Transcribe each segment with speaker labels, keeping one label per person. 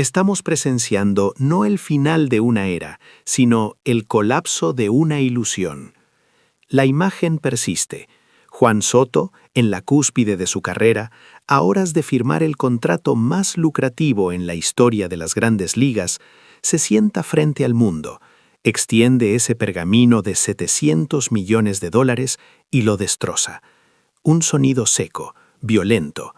Speaker 1: Estamos presenciando no el final de una era, sino el colapso de una ilusión. La imagen persiste. Juan Soto, en la cúspide de su carrera, a horas de firmar el contrato más lucrativo en la historia de las grandes ligas, se sienta frente al mundo, extiende ese pergamino de $700 millones y lo destroza. Un sonido seco, violento,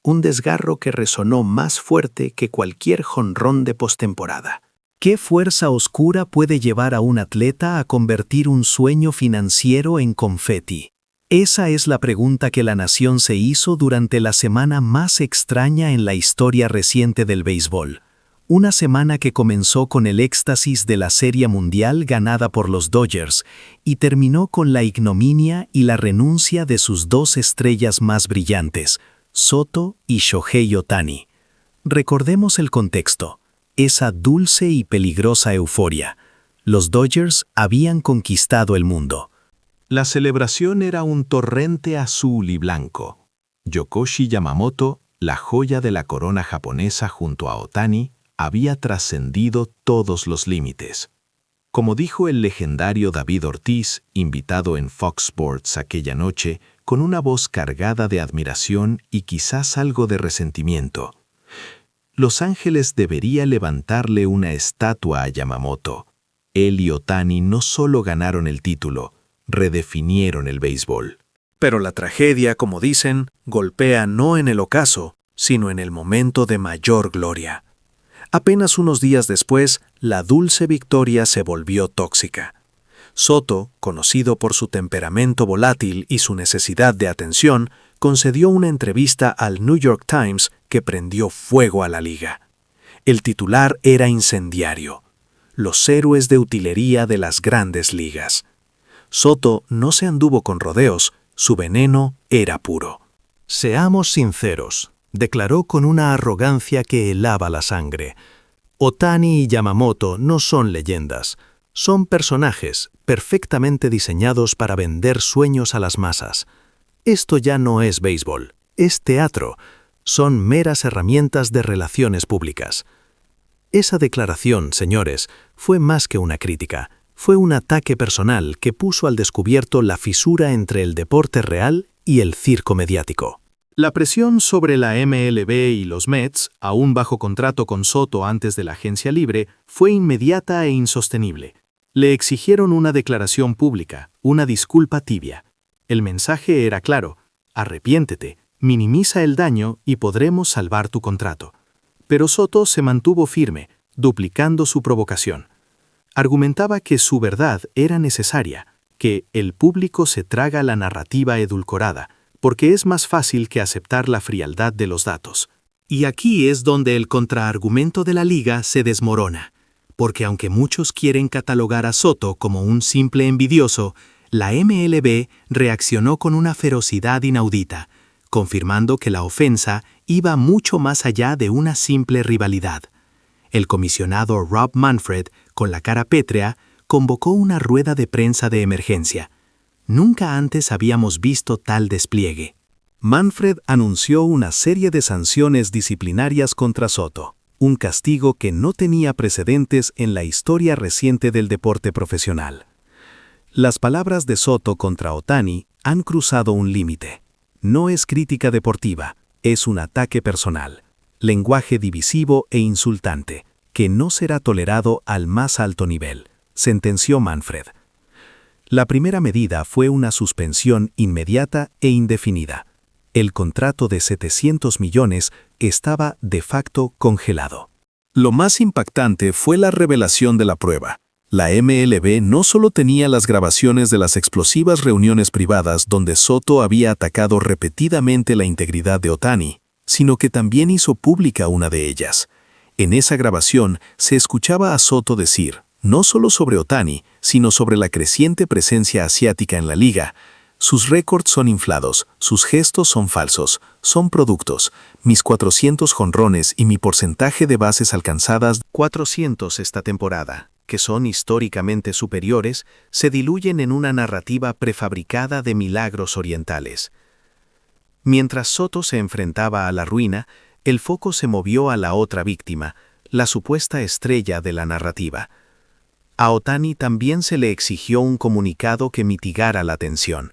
Speaker 1: un desgarro que resonó más fuerte que cualquier jonrón de postemporada.
Speaker 2: ¿Qué fuerza oscura puede llevar a un atleta a convertir un sueño financiero en confeti? Esa es la pregunta que la nación se hizo durante la semana más extraña en la historia reciente del béisbol. Una semana que comenzó con el éxtasis de la Serie Mundial ganada por los Dodgers y terminó con la ignominia y la renuncia de sus dos estrellas más brillantes, Soto y Shohei Ohtani. Recordemos el contexto, esa dulce y peligrosa euforia. Los Dodgers habían conquistado el mundo.
Speaker 3: La celebración era un torrente azul y blanco. Yokoshi Yamamoto, la joya de la corona japonesa junto a Ohtani, había trascendido todos los límites. Como dijo el legendario David Ortiz, invitado en Fox Sports aquella noche, con una voz cargada de admiración y quizás algo de resentimiento, Los Ángeles debería levantarle una estatua a Yamamoto. Él y Ohtani no solo ganaron el título, redefinieron el béisbol.
Speaker 1: Pero la tragedia, como dicen, golpea no en el ocaso, sino en el momento de mayor gloria. Apenas unos días después, la dulce victoria se volvió tóxica. Soto, conocido por su temperamento volátil y su necesidad de atención, concedió una entrevista al New York Times que prendió fuego a la liga. El titular era incendiario: los héroes de utilería de las grandes ligas. Soto no se anduvo con rodeos, su veneno era puro.
Speaker 2: Seamos sinceros, declaró con una arrogancia que helaba la sangre. Ohtani y Yamamoto no son leyendas, son personajes perfectamente diseñados para vender sueños a las masas. Esto ya no es béisbol, es teatro, son meras herramientas de relaciones públicas. Esa declaración, señores, fue más que una crítica. Fue un ataque personal que puso al descubierto la fisura entre el deporte real y el circo mediático.
Speaker 1: La presión sobre la MLB y los Mets, aún bajo contrato con Soto antes de la agencia libre, fue inmediata e insostenible. Le exigieron una declaración pública, una disculpa tibia. El mensaje era claro: arrepiéntete, minimiza el daño y podremos salvar tu contrato. Pero Soto se mantuvo firme, duplicando su provocación. Argumentaba que su verdad era necesaria, que el público se traga la narrativa edulcorada, porque es más fácil que aceptar la frialdad de los datos. Y aquí es donde el contraargumento de la liga se desmorona, porque aunque muchos quieren catalogar a Soto como un simple envidioso, la MLB reaccionó con una ferocidad inaudita, confirmando que la ofensa iba mucho más allá de una simple rivalidad. El comisionado Rob Manfred, con la cara pétrea, convocó una rueda de prensa de emergencia. Nunca antes habíamos visto tal despliegue.
Speaker 2: Manfred anunció una serie de sanciones disciplinarias contra Soto, un castigo que no tenía precedentes en la historia reciente del deporte profesional. Las palabras de Soto contra Ohtani han cruzado un límite. No es crítica deportiva, es un ataque personal, lenguaje divisivo e insultante, que no será tolerado al más alto nivel, sentenció Manfred. La primera medida fue una suspensión inmediata e indefinida. El contrato de $700 millones estaba de facto congelado.
Speaker 3: Lo más impactante fue la revelación de la prueba. La MLB no solo tenía las grabaciones de las explosivas reuniones privadas donde Soto había atacado repetidamente la integridad de Ohtani, sino que también hizo pública una de ellas. En esa grabación se escuchaba a Soto decir, no solo sobre Ohtani, sino sobre la creciente presencia asiática en la liga: sus récords son inflados, sus gestos son falsos, son productos, mis 400 jonrones y mi porcentaje de bases alcanzadas,
Speaker 1: 400 esta temporada, que son históricamente superiores, se diluyen en una narrativa prefabricada de milagros orientales. Mientras Soto se enfrentaba a la ruina, el foco se movió a la otra víctima,
Speaker 2: la supuesta estrella de la narrativa. A Otani también se le exigió un comunicado que mitigara la tensión.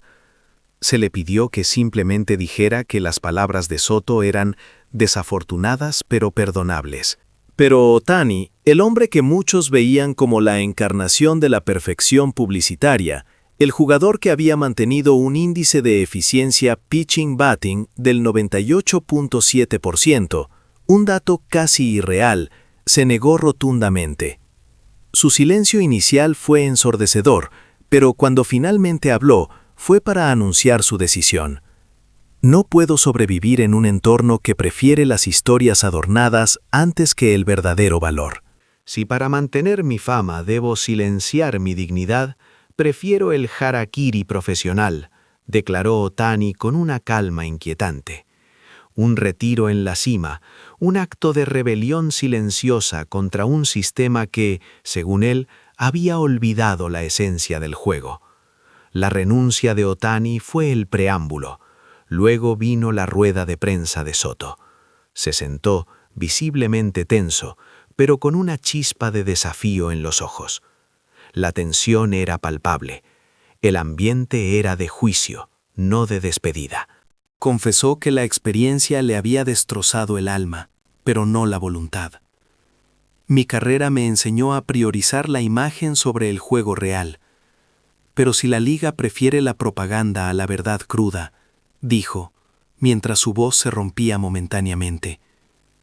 Speaker 2: Se le pidió que simplemente dijera que las palabras de Soto eran desafortunadas pero perdonables. Pero Otani, el hombre que muchos veían como la encarnación de la perfección publicitaria, el jugador que había mantenido un índice de eficiencia pitching-batting del 98.7%, un dato casi irreal, se negó rotundamente. Su silencio inicial fue ensordecedor, pero cuando finalmente habló, fue para anunciar su decisión. No puedo sobrevivir en un entorno que prefiere las historias adornadas antes que el verdadero valor.
Speaker 3: Si para mantener mi fama debo silenciar mi dignidad, prefiero el harakiri profesional, declaró Otani con una calma inquietante. Un retiro en la cima, un acto de rebelión silenciosa contra un sistema que, según él, había olvidado la esencia del juego. La renuncia de Otani fue el preámbulo. Luego vino la rueda de prensa de Soto. Se sentó, visiblemente tenso, pero con una chispa de desafío en los ojos. La tensión era palpable. El ambiente era de juicio, no de despedida.
Speaker 2: Confesó que la experiencia le había destrozado el alma, pero no la voluntad. Mi carrera me enseñó a priorizar la imagen sobre el juego real. Pero si la liga prefiere la propaganda a la verdad cruda, dijo, mientras su voz se rompía momentáneamente,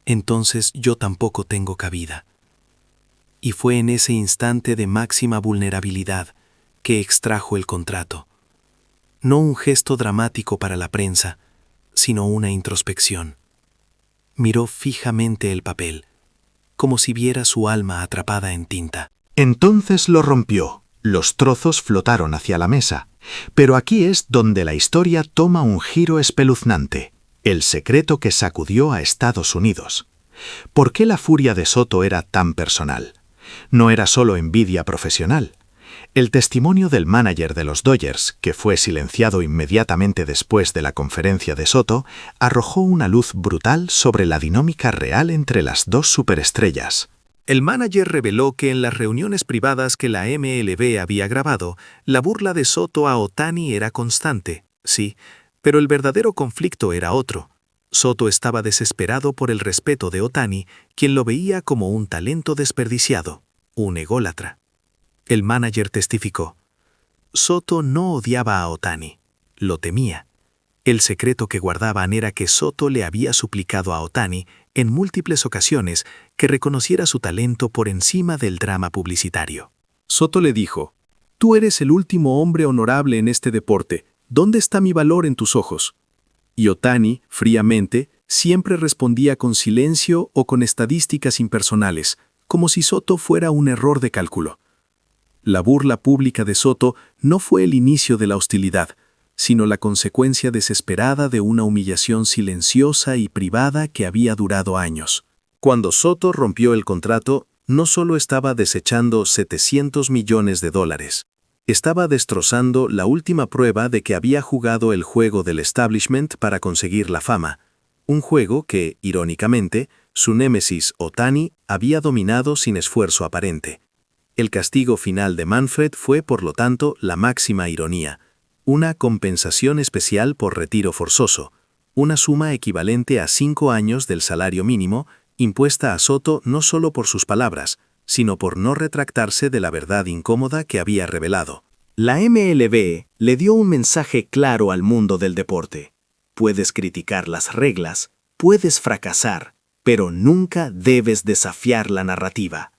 Speaker 2: entonces yo tampoco tengo cabida. Y fue en ese instante de máxima vulnerabilidad que extrajo el contrato. No un gesto dramático para la prensa, sino una introspección. Miró fijamente el papel, como si viera su alma atrapada en tinta.
Speaker 3: Entonces lo rompió. Los trozos flotaron hacia la mesa. Pero aquí es donde la historia toma un giro espeluznante. El secreto que sacudió a Estados Unidos. ¿Por qué la furia de Soto era tan personal? No era solo envidia profesional. El testimonio del mánager de los Dodgers, que fue silenciado inmediatamente después de la conferencia de Soto, arrojó una luz brutal sobre la dinámica real entre las dos superestrellas. El mánager reveló que en las reuniones privadas que la MLB había grabado, la burla de Soto a Otani era constante, sí, pero el verdadero conflicto era otro. Soto estaba desesperado por el respeto de Otani, quien lo veía como un talento desperdiciado, un ególatra. El mánager testificó. Soto no odiaba a Otani, lo temía. El secreto que guardaban era que Soto le había suplicado a Otani en múltiples ocasiones que reconociera su talento por encima del drama publicitario. Soto le dijo, «Tú eres el último hombre honorable en este deporte. ¿Dónde está mi valor en tus ojos?» Y Otani, fríamente, siempre respondía con silencio o con estadísticas impersonales, como si Soto fuera un error de cálculo. La burla pública de Soto no fue el inicio de la hostilidad, sino la consecuencia desesperada de una humillación silenciosa y privada que había durado años. Cuando Soto rompió el contrato, no solo estaba desechando $700 millones, estaba destrozando la última prueba de que había jugado el juego del establishment para conseguir la fama, un juego que, irónicamente, su némesis Otani había dominado sin esfuerzo aparente. El castigo final de Manfred fue, por lo tanto, la máxima ironía, una compensación especial por retiro forzoso, una suma equivalente a 5 años del salario mínimo, impuesta a Soto no solo por sus palabras, sino por no retractarse de la verdad incómoda que había revelado. La MLB le dio un mensaje claro al mundo del deporte. Puedes criticar las reglas, puedes fracasar, pero nunca debes desafiar la narrativa.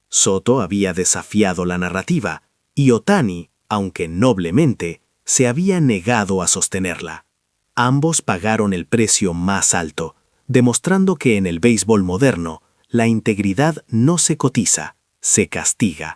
Speaker 3: Soto había desafiado la narrativa, y Otani, aunque noblemente, se había negado a sostenerla. Ambos pagaron el precio más alto, demostrando que en el béisbol moderno, la integridad no se cotiza, se castiga.